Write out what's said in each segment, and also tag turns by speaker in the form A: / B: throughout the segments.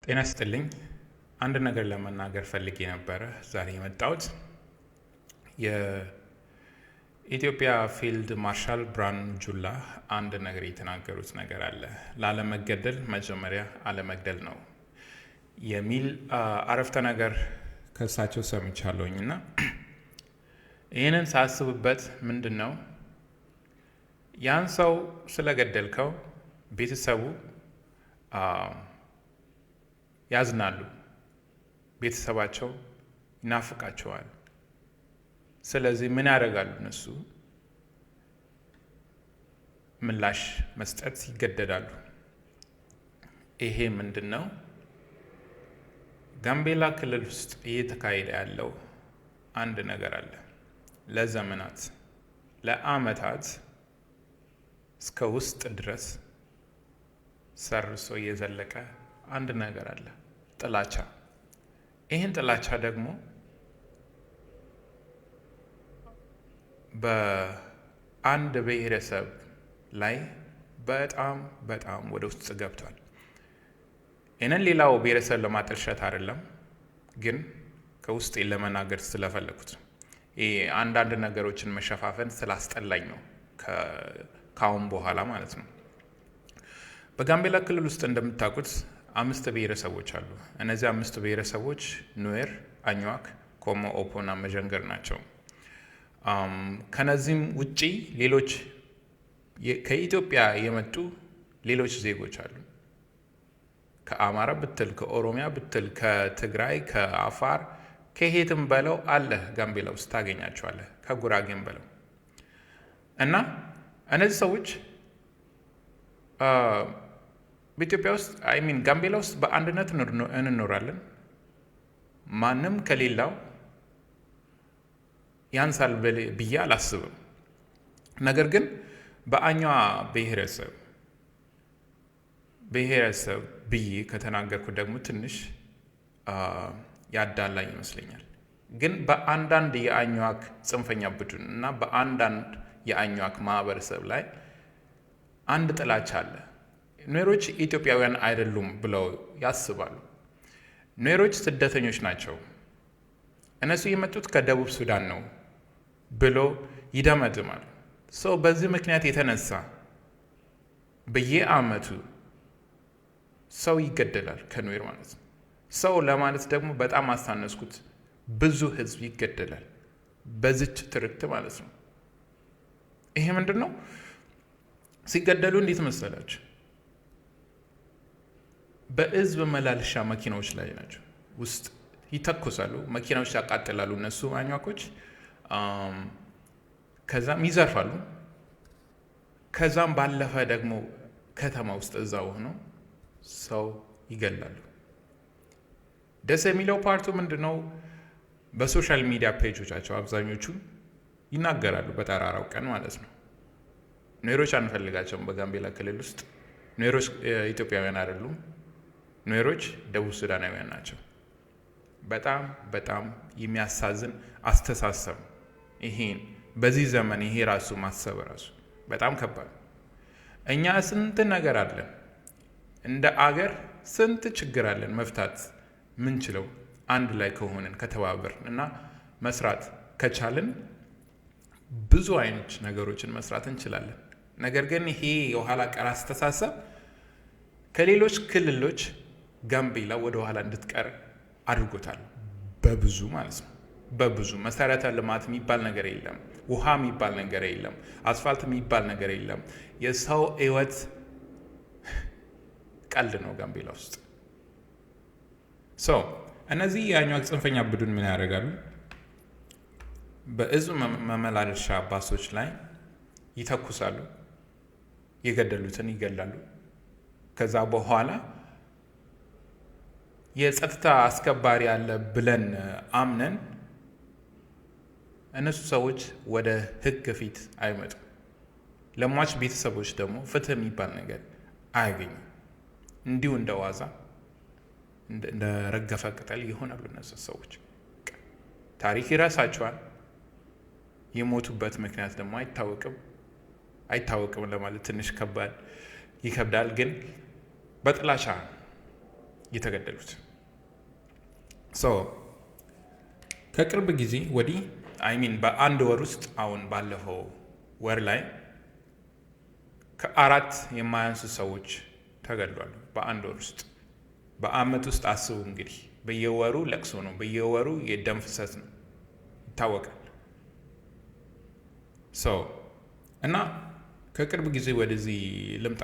A: ጤና ይስጥልኝ። አንድ ነገር ለመናገር ፈልጌ ነበረ ዛሬ የመጣሁት። የኢትዮጵያ ፊልድ ማርሻል ብርሃኑ ጁላ አንድ ነገር የተናገሩት ነገር አለ። ላለመገደል መጀመሪያ አለመግደል ነው የሚል አረፍተ ነገር ከእሳቸው ሰምቻለሁኝ እና ይህንን ሳስብበት ምንድን ነው ያን ሰው ስለገደልከው ቤተሰቡ ያዝናሉ፣ ቤተሰባቸው ይናፍቃቸዋል። ስለዚህ ምን ያደርጋሉ? እነሱ ምላሽ መስጠት ይገደዳሉ። ይሄ ምንድን ነው? ጋምቤላ ክልል ውስጥ እየተካሄደ ያለው አንድ ነገር አለ። ለዘመናት ለዓመታት እስከ ውስጥ ድረስ ሰርሶ እየዘለቀ አንድ ነገር አለ፣ ጥላቻ። ይህን ጥላቻ ደግሞ በአንድ ብሔረሰብ ላይ በጣም በጣም ወደ ውስጥ ገብቷል። ይህንን ሌላው ብሔረሰብ ለማጠልሸት አይደለም፣ ግን ከውስጥ ለመናገር ስለፈለኩት ይህ አንዳንድ ነገሮችን መሸፋፈን ስላስጠላኝ ነው፣ ከአሁን በኋላ ማለት ነው። በጋምቤላ ክልል ውስጥ እንደምታውቁት 5 ብሔረሰቦች አሉ። እነዚህ 5 ብሔረሰቦች ኑዌር፣ አኝዋክ፣ ኮሞ፣ ኦፖ እና መዠንገር ናቸው። ከነዚህም ውጪ ሌሎች ከኢትዮጵያ የመጡ ሌሎች ዜጎች አሉ። ከአማራ ብትል፣ ከኦሮሚያ ብትል፣ ከትግራይ፣ ከአፋር፣ ከየትም በለው አለ ጋምቤላ ውስጥ ታገኛቸዋለህ። ከጉራጌም በለው እና እነዚህ ሰዎች በኢትዮጵያ ውስጥ ጋምቤላ ውስጥ በአንድነት እንኖራለን። ማንም ከሌላው ያንሳል ብዬ አላስብም። ነገር ግን በአኛዋ ብሔረሰብ ብዬ ከተናገርኩ ደግሞ ትንሽ ያዳላኝ ይመስለኛል። ግን በአንዳንድ የአኝዋክ ጽንፈኛ ቡድን እና በአንዳንድ የአኝዋክ ማህበረሰብ ላይ አንድ ጥላቻ አለ። ኑዌሮች ኢትዮጵያውያን አይደሉም ብለው ያስባሉ። ኑዌሮች ስደተኞች ናቸው፣ እነሱ የመጡት ከደቡብ ሱዳን ነው ብሎ ይደመድማሉ። ሰው በዚህ ምክንያት የተነሳ በየዓመቱ ሰው ይገደላል፣ ከኑዌር ማለት ነው። ሰው ለማለት ደግሞ በጣም አሳነስኩት፣ ብዙ ህዝብ ይገደላል በዚች ትርክት ማለት ነው። ይሄ ምንድን ነው? ሲገደሉ እንዴት መሰላችሁ? በህዝብ መላለሻ መኪናዎች ላይ ናቸው ውስጥ ይተኮሳሉ፣ መኪናዎች ያቃጥላሉ እነሱ አኟኮች። ከዛም ይዘርፋሉ። ከዛም ባለፈ ደግሞ ከተማ ውስጥ እዛው ሆነው ሰው ይገላሉ። ደስ የሚለው ፓርቱ ምንድን ነው? በሶሻል ሚዲያ ፔጆቻቸው አብዛኞቹ ይናገራሉ፣ በጠራራው ቀን ማለት ነው። ኑዌሮች አንፈልጋቸውም በጋምቤላ ክልል ውስጥ። ኑዌሮች ኢትዮጵያውያን አይደሉም። ኑዌሮች ደቡብ ሱዳናውያን ናቸው። በጣም በጣም የሚያሳዝን አስተሳሰብ። ይሄን በዚህ ዘመን ይሄ ራሱ ማሰብ ራሱ በጣም ከባድ። እኛ ስንት ነገር አለን እንደ አገር፣ ስንት ችግር አለን መፍታት ምንችለው አንድ ላይ ከሆንን ከተባበርን እና መስራት ከቻልን ብዙ አይነት ነገሮችን መስራት እንችላለን። ነገር ግን ይሄ የኋላ ቀር አስተሳሰብ ከሌሎች ክልሎች ጋምቤላ ወደ ኋላ እንድትቀር አድርጎታል። በብዙ ማለት ነው። በብዙ መሰረተ ልማት የሚባል ነገር የለም፣ ውሃ የሚባል ነገር የለም፣ አስፋልት የሚባል ነገር የለም። የሰው ሕይወት ቀልድ ነው ጋምቤላ ውስጥ። እነዚህ የአኟክ ጽንፈኛ ቡድን ምን ያደርጋሉ? በህዝብ መመላለሻ ባሶች ላይ ይተኩሳሉ፣ የገደሉትን ይገላሉ። ከዛ በኋላ የጸጥታ አስከባሪ አለ ብለን አምነን እነሱ ሰዎች ወደ ህግ ፊት አይመጡም። ለሟች ቤተሰቦች ደግሞ ፍትህ የሚባል ነገር አያገኙም። እንዲሁ እንደ ዋዛ እንደ ረገፈ ቅጠል ይሆናሉ እነሱ ሰዎች። ታሪክ ይረሳቸዋል። የሞቱበት ምክንያት ደግሞ አይታወቅም ለማለት ትንሽ ይከብዳል። ግን በጥላቻ የተገደሉት። ከቅርብ ጊዜ ወዲህ በአንድ ወር ውስጥ አሁን ባለፈው ወር ላይ ከ4 የማያንሱ ሰዎች ተገድሏል በአንድ ወር ውስጥ። በአመት ውስጥ አስቡ እንግዲህ በየወሩ ለቅሶ ነው፣ በየወሩ የደም ፍሰት ነው፣ ይታወቃል። እና ከቅርብ ጊዜ ወደዚህ ልምጣ፣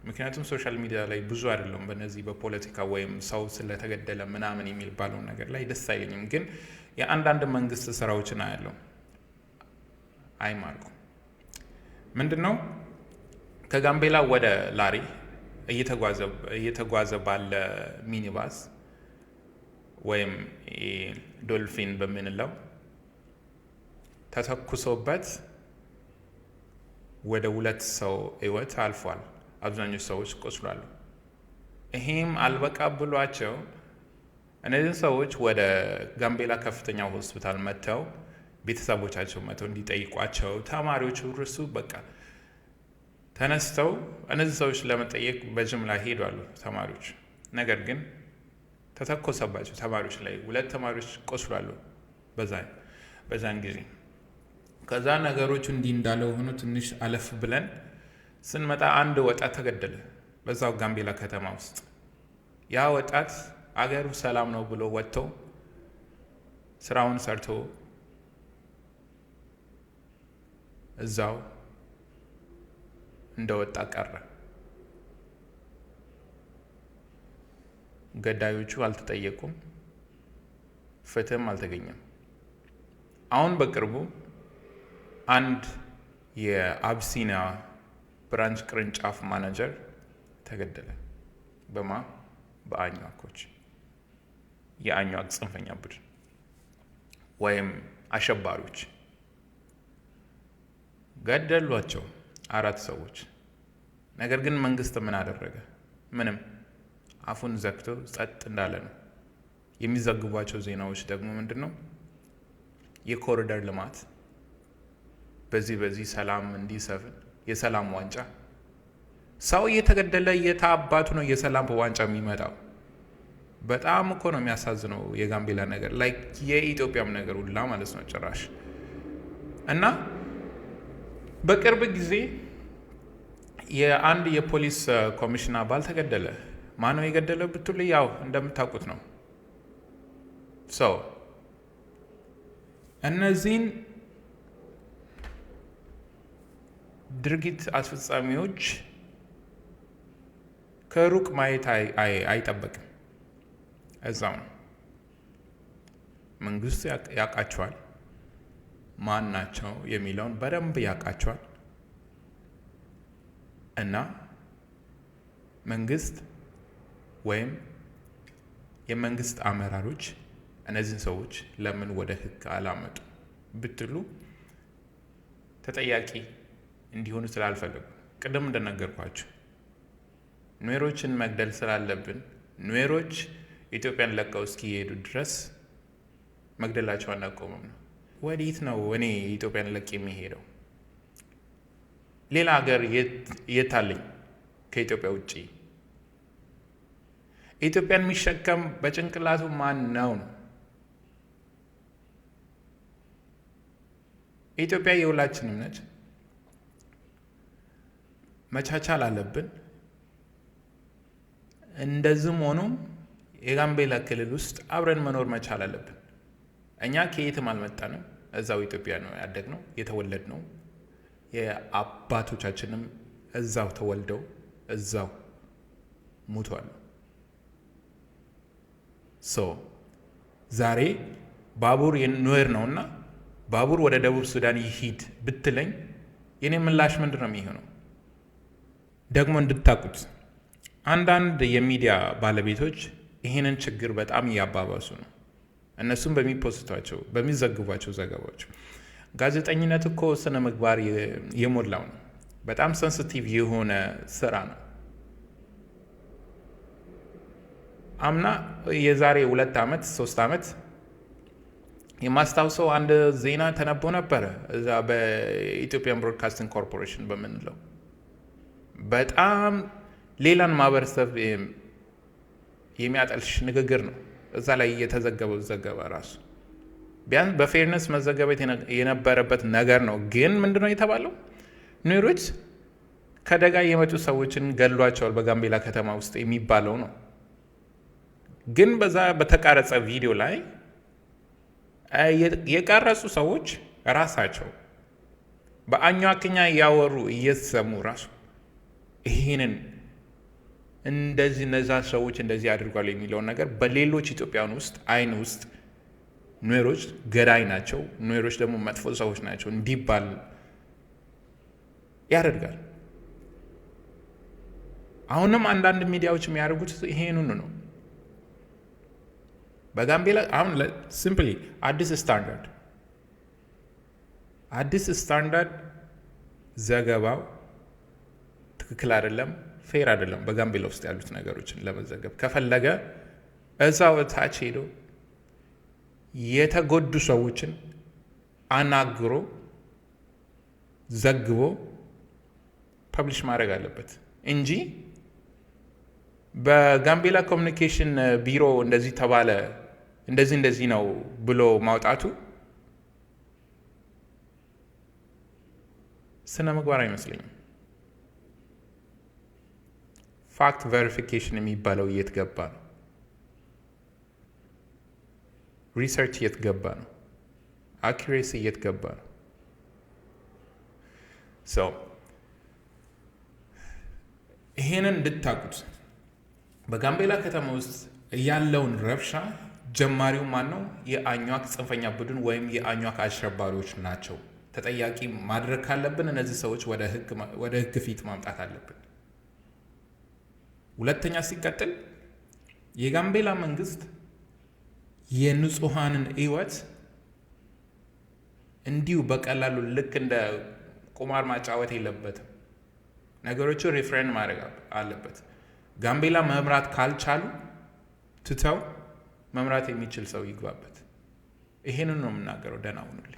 A: ምክንያቱም ሶሻል ሚዲያ ላይ ብዙ አይደለም በነዚህ በፖለቲካ ወይም ሰው ስለተገደለ ምናምን የሚባለው ነገር ላይ ደስ አይለኝም። ግን የአንዳንድ መንግስት ስራዎችን አያለው አይማርኩም። ምንድን ነው ከጋምቤላ ወደ ላሪ እየተጓዘ ባለ ሚኒባስ ወይም ዶልፊን በምንለው ተተኩሶበት ወደ 2 ሰው ህይወት አልፏል። አብዛኞቹ ሰዎች ቆስሏሉ። ይሄም አልበቃ ብሏቸው እነዚህ ሰዎች ወደ ጋምቤላ ከፍተኛ ሆስፒታል መጥተው ቤተሰቦቻቸው መጥተው እንዲጠይቋቸው ተማሪዎቹ እርሱ በቃ ተነስተው እነዚህ ሰዎች ለመጠየቅ በጅምላ ሄዷሉ ተማሪዎች። ነገር ግን ተተኮሰባቸው ተማሪዎች ላይ 2 ተማሪዎች ቆስሏሉ በዛን ጊዜ። ከዛ ነገሮቹ እንዲህ እንዳለው ሆኖ ትንሽ አለፍ ብለን ስንመጣ አንድ ወጣት ተገደለ በዛው ጋምቤላ ከተማ ውስጥ። ያ ወጣት አገሩ ሰላም ነው ብሎ ወጥቶ ስራውን ሰርቶ እዛው እንደወጣ ቀረ። ገዳዮቹ አልተጠየቁም፣ ፍትህም አልተገኘም። አሁን በቅርቡ አንድ የአብሲኒያ ብራንች ቅርንጫፍ ማናጀር ተገደለ። በአኟኮች የአኟክ ጽንፈኛ ቡድን ወይም አሸባሪዎች ገደሏቸው 4 ሰዎች። ነገር ግን መንግስት ምን አደረገ? ምንም። አፉን ዘግቶ ጸጥ እንዳለ ነው። የሚዘግቧቸው ዜናዎች ደግሞ ምንድን ነው? የኮሪደር ልማት በዚህ ሰላም እንዲሰፍን የሰላም ዋንጫ። ሰው እየተገደለ የታባቱ ነው የሰላም ዋንጫ የሚመጣው? በጣም እኮ ነው የሚያሳዝነው የጋምቤላ ነገር ላይ የኢትዮጵያም ነገር ሁላ ማለት ነው ጭራሽ። እና በቅርብ ጊዜ የአንድ የፖሊስ ኮሚሽን አባል ተገደለ። ማነው የገደለው ብትሉ ያው እንደምታውቁት ነው። እነዚህን ድርጊት አስፈጻሚዎች ከሩቅ ማየት አይጠበቅም። እዛው ነው። መንግስት ያውቃቸዋል፣ ማን ናቸው የሚለውን በደንብ ያውቃቸዋል። እና መንግስት ወይም የመንግስት አመራሮች እነዚህን ሰዎች ለምን ወደ ህግ አላመጡ ብትሉ ተጠያቂ እንዲሆኑ ስላልፈለጉ፣ ቅድም እንደነገርኳቸው ኑዌሮችን መግደል ስላለብን ኑዌሮች ኢትዮጵያን ለቀው እስኪሄዱ ድረስ መግደላቸው አናቆምም ነው። ወዴት ነው እኔ ኢትዮጵያን ለቅ የሚሄደው? ሌላ ሀገር የት አለኝ ከኢትዮጵያ ውጭ? ኢትዮጵያን የሚሸከም በጭንቅላቱ ማን ነው? ኢትዮጵያ የሁላችንም ነች። መቻቻል አለብን። እንደዚህም ሆኖ የጋምቤላ ክልል ውስጥ አብረን መኖር መቻል አለብን። እኛ ከየትም አልመጣንም፣ እዛው ኢትዮጵያ ነው ያደግነው የተወለድነው። የአባቶቻችንም እዛው ተወልደው እዛው ሙቷል። ዛሬ ባቡር ኑዌር ነውና ባቡር ወደ ደቡብ ሱዳን ይሂድ ብትለኝ የኔ ምላሽ ምንድን ነው የሚሆነው? ደግሞ እንድታቁት አንዳንድ የሚዲያ ባለቤቶች ይህንን ችግር በጣም እያባባሱ ነው። እነሱም በሚፖስቷቸው በሚዘግቧቸው ዘገባዎች ጋዜጠኝነት እኮ ስነ ምግባር የሞላው ነው። በጣም ሴንሲቲቭ የሆነ ስራ ነው። አምና የዛሬ 2 ዓመት 3 ዓመት የማስታውሰው አንድ ዜና ተነቦ ነበረ እዛ በኢትዮጵያን ብሮድካስቲንግ ኮርፖሬሽን በምንለው በጣም ሌላን ማህበረሰብ የሚያጠልሽ ንግግር ነው እዛ ላይ የተዘገበው ዘገባ ራሱ። ቢያንስ በፌርነስ መዘገበት የነበረበት ነገር ነው። ግን ምንድነው የተባለው? ኑሮች ከደጋ የመጡ ሰዎችን ገድሏቸዋል በጋምቤላ ከተማ ውስጥ የሚባለው ነው። ግን በዛ በተቀረጸ ቪዲዮ ላይ የቀረጹ ሰዎች ራሳቸው በአኟክኛ እያወሩ እየተሰሙ ራሱ ይህንን እንደዚህ እነዛ ሰዎች እንደዚህ አድርጓል የሚለውን ነገር በሌሎች ኢትዮጵያውያን ውስጥ አይን ውስጥ ኑሮች ገዳይ ናቸው፣ ኑሮች ደግሞ መጥፎ ሰዎች ናቸው እንዲባል ያደርጋል። አሁንም አንዳንድ ሚዲያዎች የሚያደርጉት ይሄንን ነው። በጋምቤላ አሁን ሲምፕሊ አዲስ ስታንዳርድ ዘገባው ትክክል አይደለም፣ ፌር አይደለም። በጋምቤላ ውስጥ ያሉት ነገሮችን ለመዘገብ ከፈለገ እዛው ታች ሄዶ የተጎዱ ሰዎችን አናግሮ ዘግቦ ፐብሊሽ ማድረግ አለበት እንጂ በጋምቤላ ኮሚኒኬሽን ቢሮ እንደዚህ ተባለ እንደዚህ ነው ብሎ ማውጣቱ ስነ ምግባር አይመስለኝም። ፋክት ቬሪፊኬሽን የሚባለው የት ገባ ነው? ሪሰርች የት ገባ ነው? አኪሬሲ የት ገባ ነው? ይሄንን እንድታቁት በጋምቤላ ከተማ ውስጥ ያለውን ረብሻ ጀማሪው ማን ነው? የአኟክ ጽንፈኛ ቡድን ወይም የአኟክ አሸባሪዎች ናቸው። ተጠያቂ ማድረግ ካለብን እነዚህ ሰዎች ወደ ሕግ ፊት ማምጣት አለብን። ሁለተኛ ሲቀጥል የጋምቤላ መንግስት የንጹሃንን ሕይወት እንዲሁ በቀላሉ ልክ እንደ ቁማር ማጫወት የለበትም። ነገሮችን ሪፍሬን ማድረግ አለበት። ጋምቤላ መምራት ካልቻሉ ትተው መምራት የሚችል ሰው ይግባበት። ይሄንን ነው የምናገረው። ደህና ሁኑልኝ።